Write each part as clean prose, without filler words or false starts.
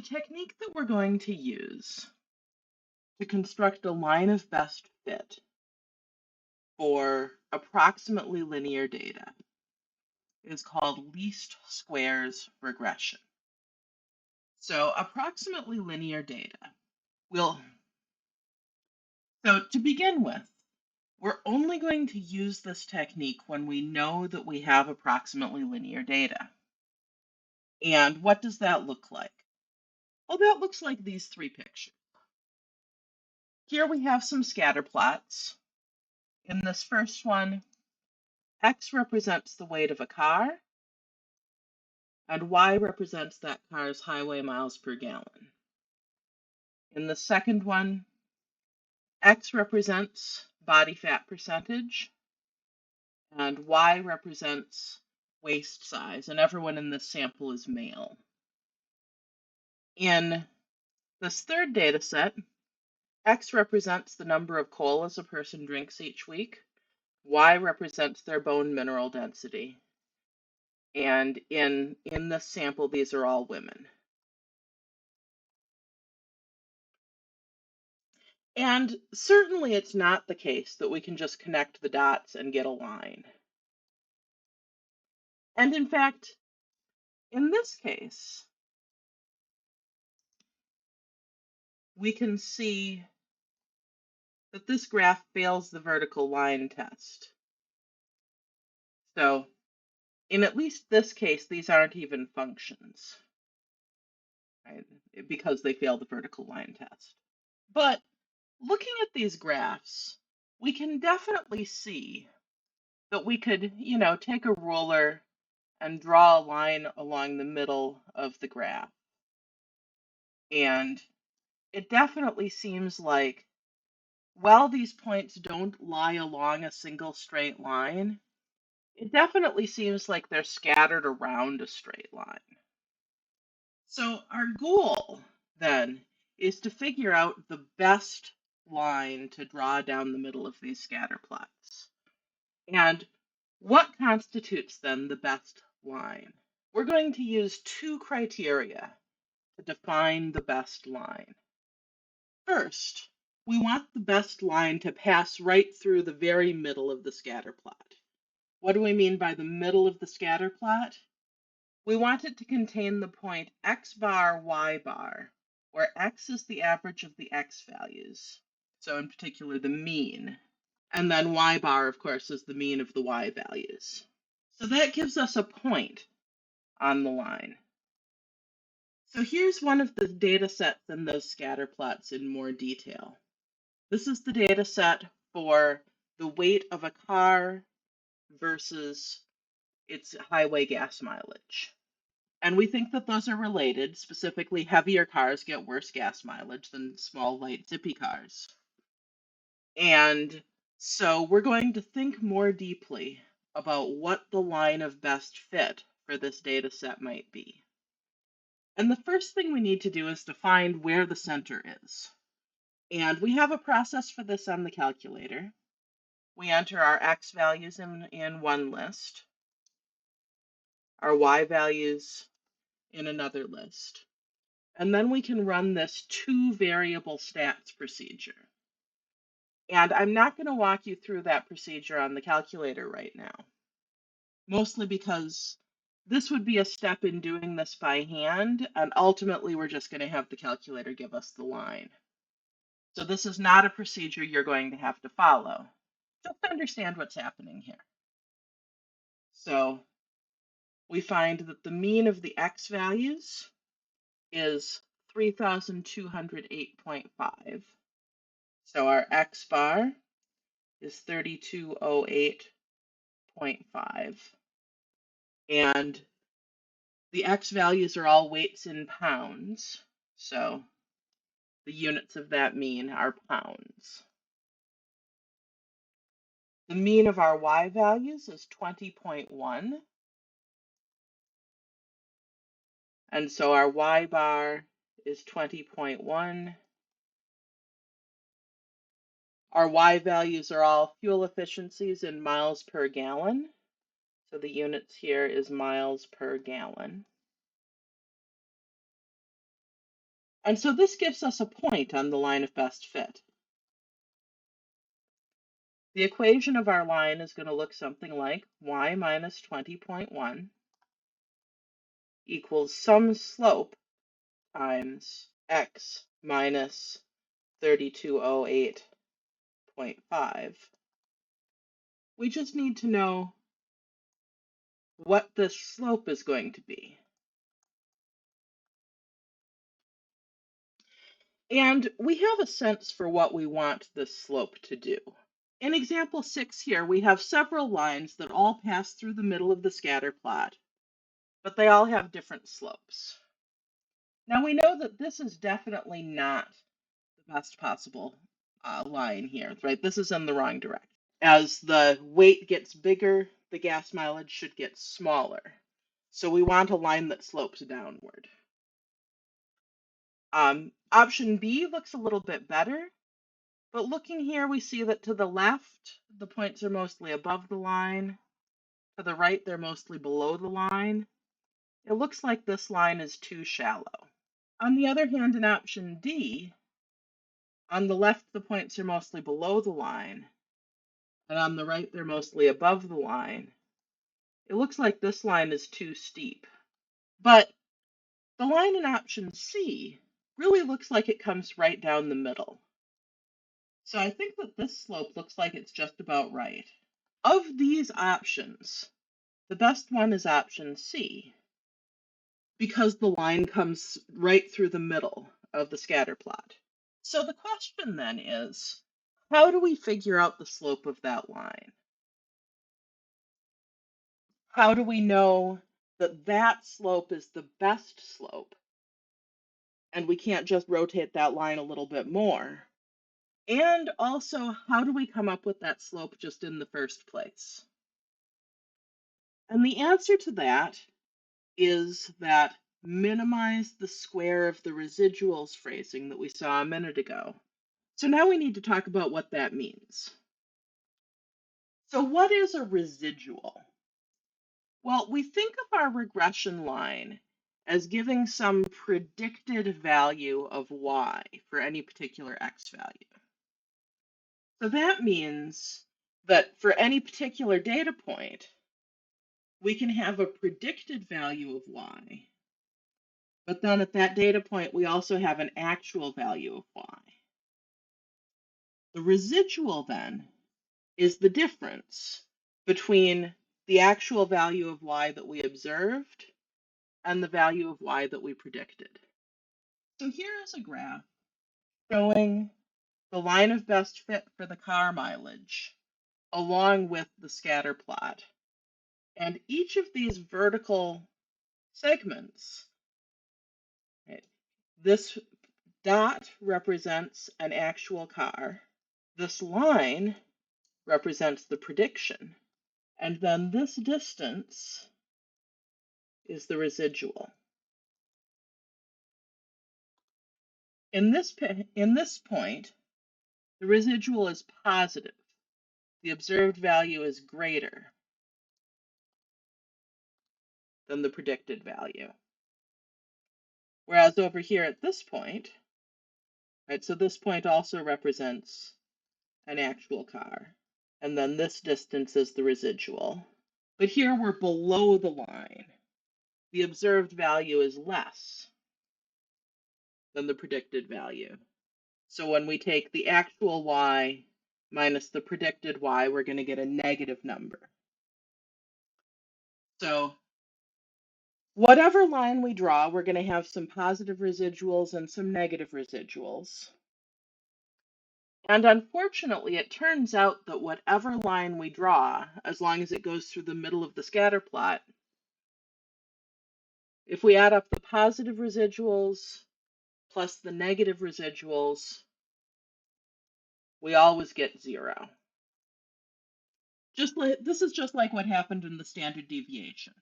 technique that we're going to use to construct a line of best fit for approximately linear data is called least squares regression. So approximately linear data will, so to begin with, we're only going to use this technique when we know that we have approximately linear data. And what does that look like? Well, that looks like these three pictures. Here we have some scatter plots. In this first one, X represents the weight of a car, and Y represents that car's highway miles per gallon. In the second one, X represents body fat percentage, and Y represents waist size, and everyone in this sample is male. In this third data set, X represents the number of colas a person drinks each week, Y represents their bone mineral density, and in this sample, these are all women. And certainly it's not the case that we can just connect the dots and get a line. And in fact, in this case, we can see that this graph fails the vertical line test. So in at least this case, these aren't even functions, right? Because they fail the vertical line test. But looking at these graphs, we can definitely see that we could, take a ruler and draw a line along the middle of the graph. And it definitely seems like, while these points don't lie along a single straight line, it definitely seems like they're scattered around a straight line. So our goal then is to figure out the best line to draw down the middle of these scatter plots. And what constitutes then the best line? We're going to use two criteria to define the best line. First, we want the best line to pass right through the very middle of the scatter plot. What do we mean by the middle of the scatter plot? We want it to contain the point x bar, y bar, where x is the average of the x values, so in particular the mean, and then y bar, of course, is the mean of the y values. So that gives us a point on the line. So here's one of the data sets in those scatter plots in more detail. This is the data set for the weight of a car versus its highway gas mileage. And we think that those are related. Specifically, heavier cars get worse gas mileage than small, light, zippy cars. And so we're going to think more deeply about what the line of best fit for this data set might be. And the first thing we need to do is to find where the center is. And we have a process for this on the calculator. We enter our x values in one list, our y values in another list. And then we can run this two variable stats procedure. And I'm not going to walk you through that procedure on the calculator right now, mostly because this would be a step in doing this by hand, and ultimately we're just going to have the calculator give us the line. So this is not a procedure you're going to have to follow. Just understand what's happening here. So we find that the mean of the x values is 3,208.5. So our x bar is 3208.5. And the x values are all weights in pounds. So the units of that mean are pounds. The mean of our y values is 20.1. And so our y bar is 20.1. Our y values are all fuel efficiencies in miles per gallon. So the units here is miles per gallon. And so this gives us a point on the line of best fit. The equation of our line is going to look something like y minus 20.1 equals some slope times x minus 3208.5. We just need to know what the slope is going to be. And we have a sense for what we want this slope to do. In example 6 here, we have several lines that all pass through the middle of the scatter plot, but they all have different slopes. Now we know that this is definitely not the best possible line here, right? This is in the wrong direction. As the weight gets bigger, the gas mileage should get smaller. So we want a line that slopes downward. Option B looks a little bit better, but looking here, we see that to the left, the points are mostly above the line. To the right, they're mostly below the line. It looks like this line is too shallow. On the other hand, in option D, on the left, the points are mostly below the line, and on the right, they're mostly above the line. It looks like this line is too steep. But the line in option C really looks like it comes right down the middle. So I think that this slope looks like it's just about right. Of these options, the best one is option C, because the line comes right through the middle of the scatter plot. So the question then is, how do we figure out the slope of that line? How do we know that that slope is the best slope and we can't just rotate that line a little bit more? And also, how do we come up with that slope just in the first place? And the answer to that is that minimize the square of the residuals phrasing that we saw a minute ago. So now we need to talk about what that means. So what is a residual? Well, we think of our regression line as giving some predicted value of y for any particular x value. So that means that for any particular data point, we can have a predicted value of y, but then at that data point, we also have an actual value of y. The residual then is the difference between the actual value of y that we observed and the value of y that we predicted. So here is a graph showing the line of best fit for the car mileage along with the scatter plot. And each of these vertical segments, right, this dot represents an actual car. This line represents the prediction. And then this distance is the residual. In this point, the residual is positive. The observed value is greater than the predicted value. Whereas over here at this point, right, so this point also represents an actual car. And then this distance is the residual. But here we're below the line. The observed value is less than the predicted value. So when we take the actual y minus the predicted y, we're going to get a negative number. So whatever line we draw, we're going to have some positive residuals and some negative residuals. And unfortunately, it turns out that whatever line we draw, as long as it goes through the middle of the scatter plot, if we add up the positive residuals plus the negative residuals, we always get 0. This is just like what happened in the standard deviation,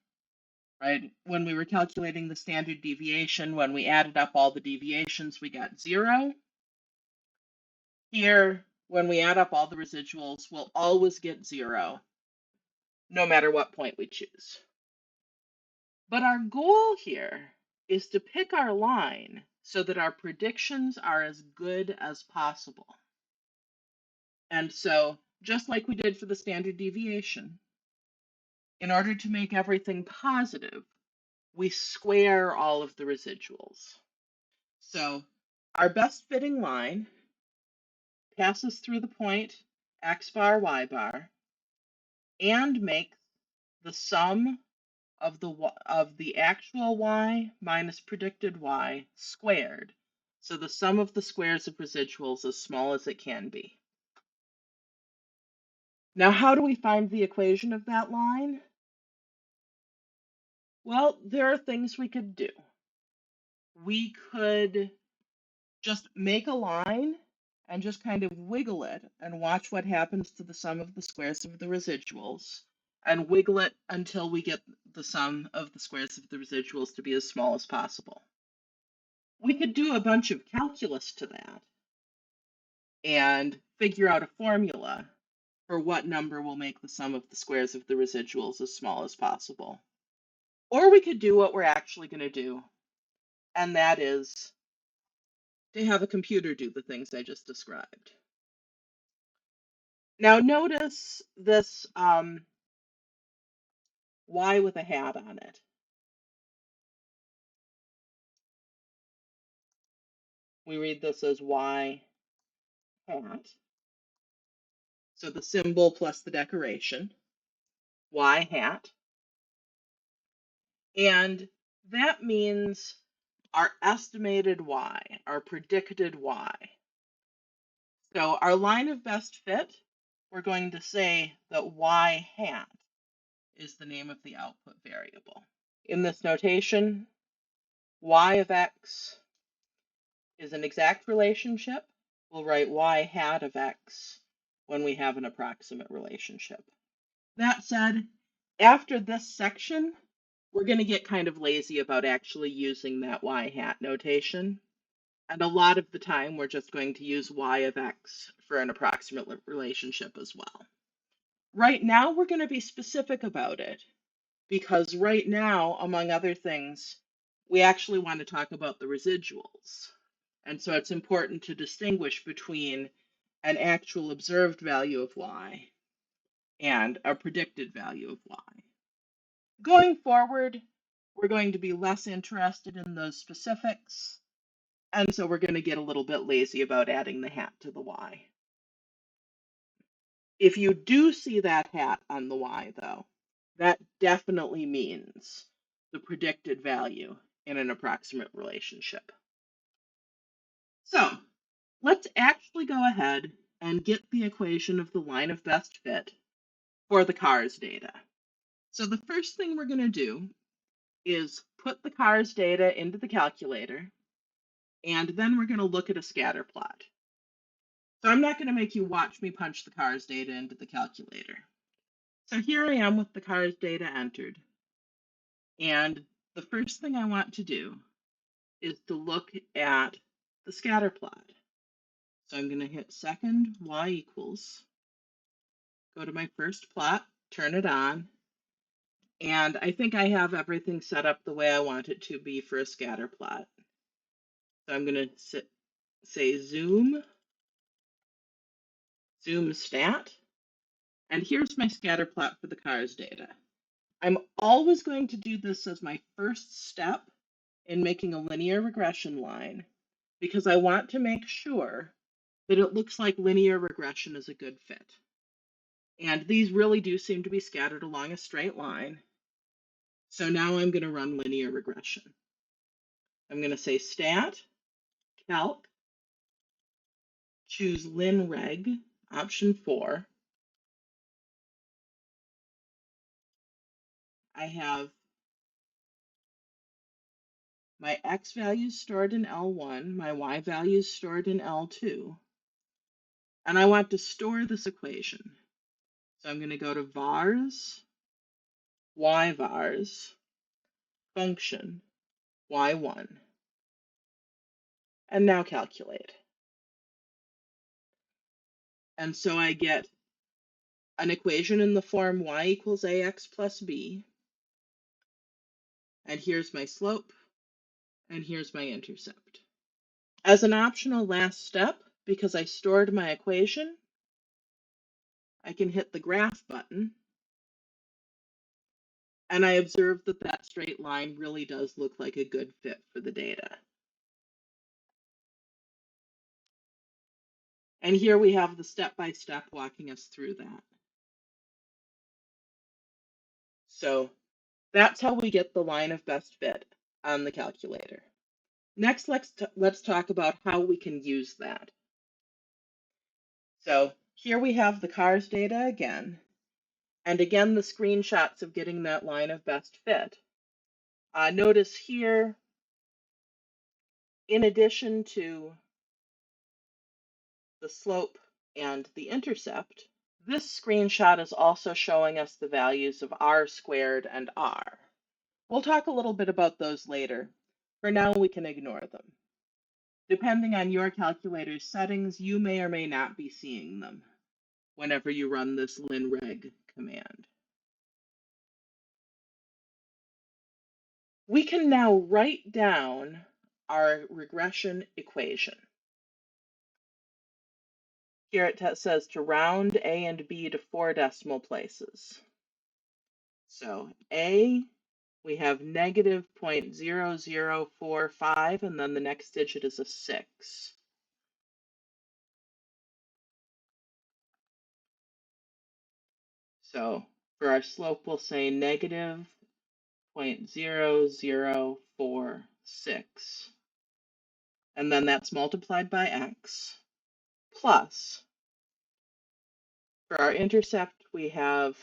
right? When we were calculating the standard deviation, when we added up all the deviations, we got 0. Here, when we add up all the residuals, we'll always get 0, no matter what point we choose. But our goal here is to pick our line so that our predictions are as good as possible. And so, just like we did for the standard deviation, in order to make everything positive, we square all of the residuals. So our best fitting line passes through the point x bar, y bar, and makes the sum of the actual y minus predicted y squared. So the sum of the squares of residuals as small as it can be. Now, how do we find the equation of that line? Well, there are things we could do. We could just make a line and just kind of wiggle it and watch what happens to the sum of the squares of the residuals and wiggle it until we get the sum of the squares of the residuals to be as small as possible. We could do a bunch of calculus to that and figure out a formula for what number will make the sum of the squares of the residuals as small as possible. Or we could do what we're actually going to do, and that is to have a computer do the things I just described. Now notice this Y with a hat on it. We read this as Y hat. So the symbol plus the decoration, Y hat. And that means our estimated Y, our predicted Y. So our line of best fit, we're going to say that Y hat is the name of the output variable. In this notation, Y of X is an exact relationship. We'll write Y hat of X when we have an approximate relationship. That said, after this section, we're going to get kind of lazy about actually using that Y hat notation. And a lot of the time, we're just going to use Y of X for an approximate relationship as well. Right now, we're going to be specific about it because right now, among other things, we actually want to talk about the residuals. And so it's important to distinguish between an actual observed value of Y and a predicted value of Y. Going forward, we're going to be less interested in those specifics, and so we're going to get a little bit lazy about adding the hat to the Y. If you do see that hat on the Y, though, that definitely means the predicted value in an approximate relationship. So let's actually go ahead and get the equation of the line of best fit for the CARS data. So the first thing we're going to do is put the CARS data into the calculator, and then we're going to look at a scatter plot. So I'm not going to make you watch me punch the CARS data into the calculator. So here I am with the CARS data entered. And the first thing I want to do is to look at the scatter plot. So I'm going to hit second y equals, go to my first plot, turn it on, and I think I have everything set up the way I want it to be for a scatter plot. So I'm going to say zoom stat, and here's my scatter plot for the CARS data. I'm always going to do this as my first step in making a linear regression line because I want to make sure that it looks like linear regression is a good fit. And these really do seem to be scattered along a straight line. So now I'm going to run linear regression. I'm going to say stat, calc, choose linreg, option 4. I have my x values stored in L1, my y values stored in L2, and I want to store this equation. So I'm going to go to vars, yvars, function, y1, and now calculate. And so I get an equation in the form y equals ax plus b, and here's my slope, and here's my intercept. As an optional last step, because I stored my equation, I can hit the graph button, and I observe that that straight line really does look like a good fit for the data. And here we have the step-by-step walking us through that. So that's how we get the line of best fit on the calculator. Next, let's talk about how we can use that. So here we have the CARS data again, and again the screenshots of getting that line of best fit. Notice here, in addition to the slope and the intercept, this screenshot is also showing us the values of r squared and r. We'll talk a little bit about those later. For now, we can ignore them. Depending on your calculator's settings, you may or may not be seeing them whenever you run this linreg command. We can now write down our regression equation. Here it says to round a and b to 4 decimal places. So a, we have negative 0.0045, and then the next digit is a 6. So for our slope, we'll say negative 0.0046. And then that's multiplied by x, plus, for our intercept, we have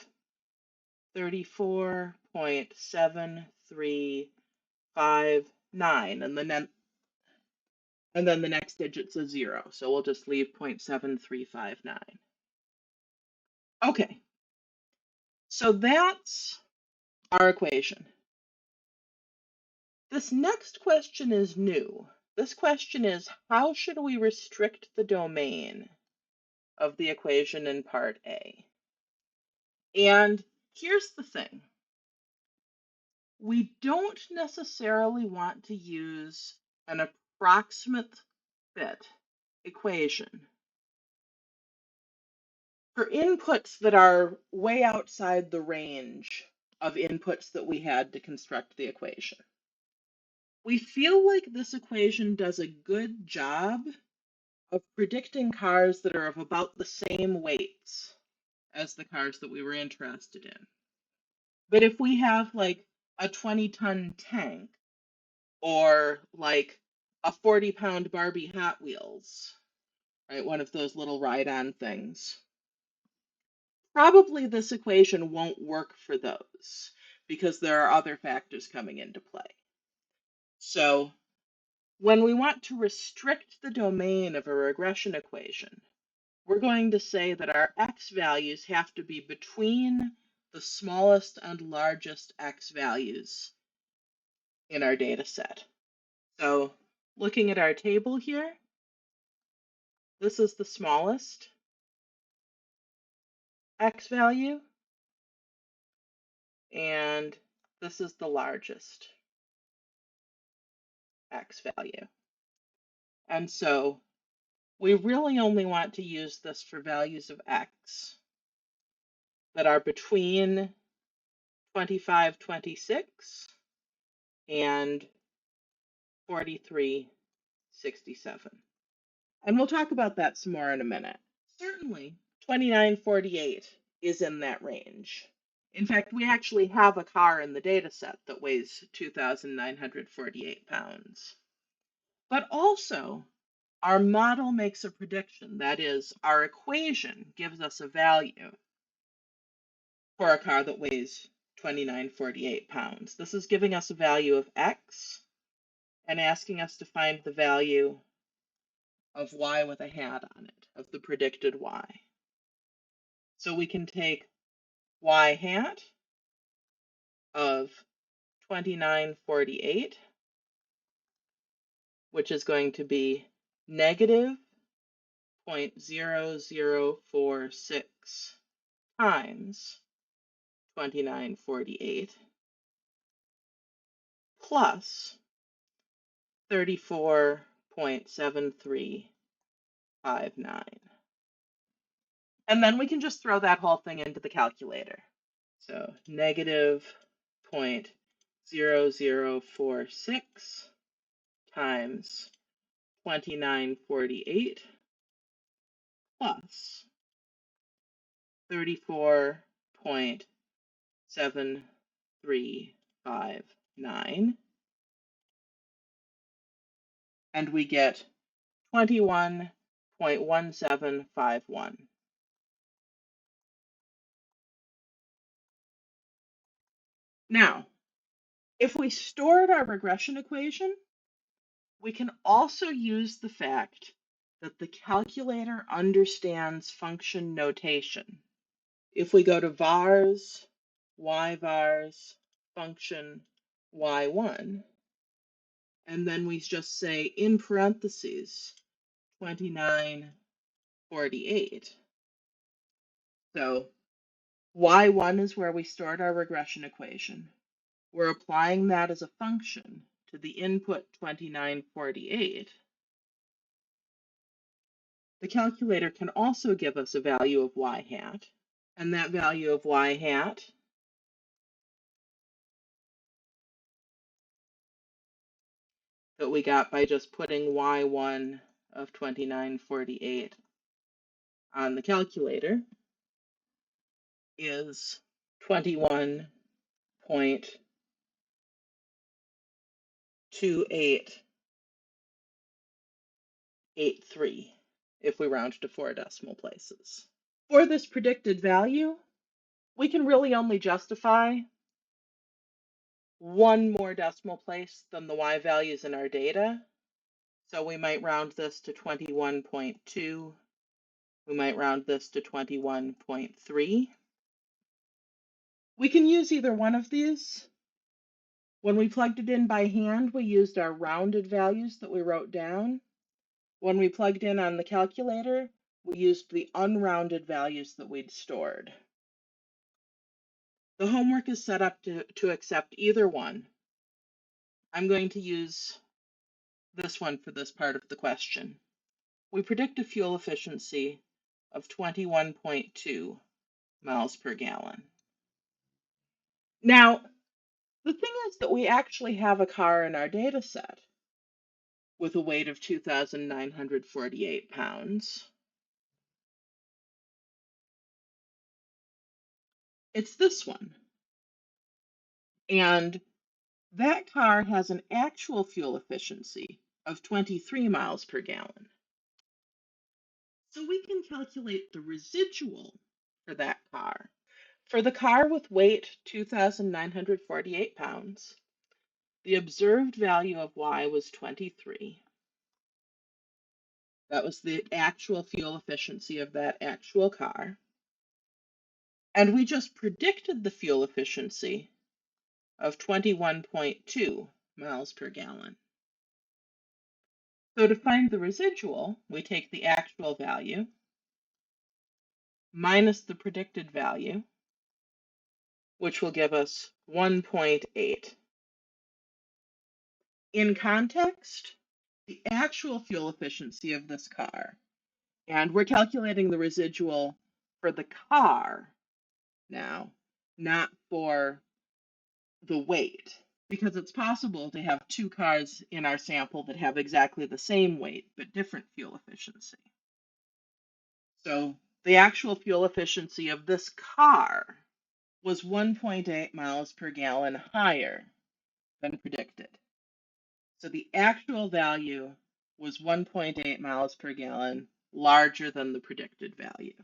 34.7359, and then the next digit's a 0, so we'll just leave 0.7359. Okay, so that's our equation. This next question is new. This question is, how should we restrict the domain of the equation in part A? And here's the thing. We don't necessarily want to use an approximate fit equation for inputs that are way outside the range of inputs that we had to construct the equation. We feel like this equation does a good job of predicting cars that are of about the same weights as the cars that we were interested in. But if we have like a 20-ton tank or like a 40-pound Barbie Hot Wheels, right, one of those little ride-on things, probably this equation won't work for those because there are other factors coming into play. So when we want to restrict the domain of a regression equation, we're going to say that our x values have to be between the smallest and largest x values in our data set. So looking at our table here, this is the smallest x value, and this is the largest x value. And so we really only want to use this for values of x that are between 2526 and 4367. And we'll talk about that some more in a minute. Certainly, 2948 is in that range. In fact, we actually have a car in the data set that weighs 2,948 pounds. But also, our model makes a prediction. That is, our equation gives us a value for a car that weighs 2,948 pounds. This is giving us a value of x and asking us to find the value of y with a hat on it, of the predicted y. So we can take y hat of 2948, which is going to be negative 0.0046 times 2948 plus 34.7359 -0.7359. And then we can just throw that whole thing into the calculator. So -0.0046 times 2948 plus 34.7359, and we get 21.1751. Now, if we stored our regression equation, we can also use the fact that the calculator understands function notation. If we go to vars, y-vars, function y1, and then we just say in parentheses 2948. So y1 is where we stored our regression equation. We're applying that as a function to the input 2948. The calculator can also give us a value of y hat, and that value of y hat that we got by just putting y1 of 2948 on the calculator is 21.2883 if we round to 4 decimal places. For this predicted value, we can really only justify one more decimal place than the y values in our data. So we might round this to 21.2. We might round this to 21.3. We can use either one of these. When we plugged it in by hand, we used our rounded values that we wrote down. When we plugged in on the calculator, we used the unrounded values that we'd stored. The homework is set up to accept either one. I'm going to use this one for this part of the question. We predict a fuel efficiency of 21.2 miles per gallon. Now, the thing is that we actually have a car in our data set with a weight of 2,948 pounds. It's this one. And that car has an actual fuel efficiency of 23 miles per gallon. So we can calculate the residual for that car. For the car with weight 2,948 pounds, the observed value of y was 23. That was the actual fuel efficiency of that actual car. And we just predicted the fuel efficiency of 21.2 miles per gallon. So to find the residual, we take the actual value minus the predicted value, which will give us 1.8. In context, the actual fuel efficiency of this car, and we're calculating the residual for the car now, not for the weight, because it's possible to have two cars in our sample that have exactly the same weight but different fuel efficiency. So the actual fuel efficiency of this car was 1.8 miles per gallon higher than predicted. So the actual value was 1.8 miles per gallon larger than the predicted value.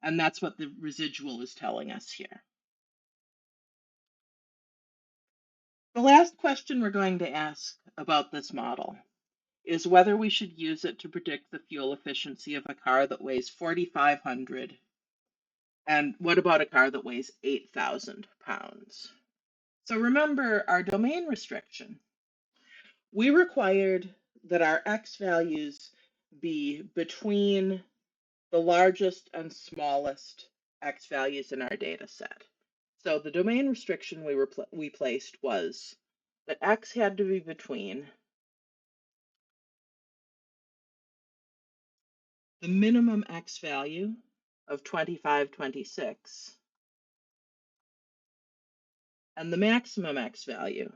And that's what the residual is telling us here. The last question we're going to ask about this model is whether we should use it to predict the fuel efficiency of a car that weighs 4,500, and what about a car that weighs 8,000 pounds? So remember our domain restriction. We required that our x values be between the largest and smallest x values in our data set. So the domain restriction we placed was that x had to be between the minimum X value of 2526, and the maximum X value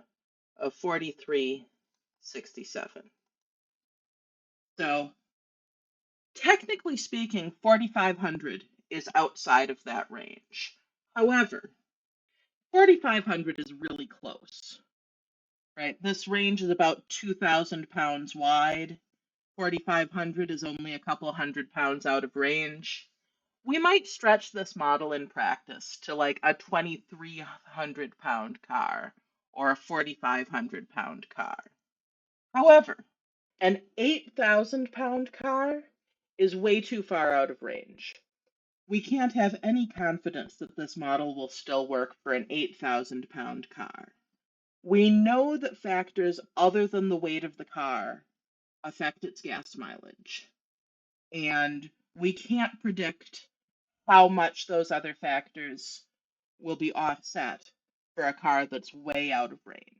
of 4367. So technically speaking, 4,500 is outside of that range. However, 4,500 is really close, right? This range is about 2,000 pounds wide. 4,500 is only a couple hundred pounds out of range. We might stretch this model in practice to like a 2,300 pound car or a 4,500 pound car. However, an 8,000 pound car is way too far out of range. We can't have any confidence that this model will still work for an 8,000 pound car. We know that factors other than the weight of the car affect its gas mileage, and we can't predict how much those other factors will be offset for a car that's way out of range.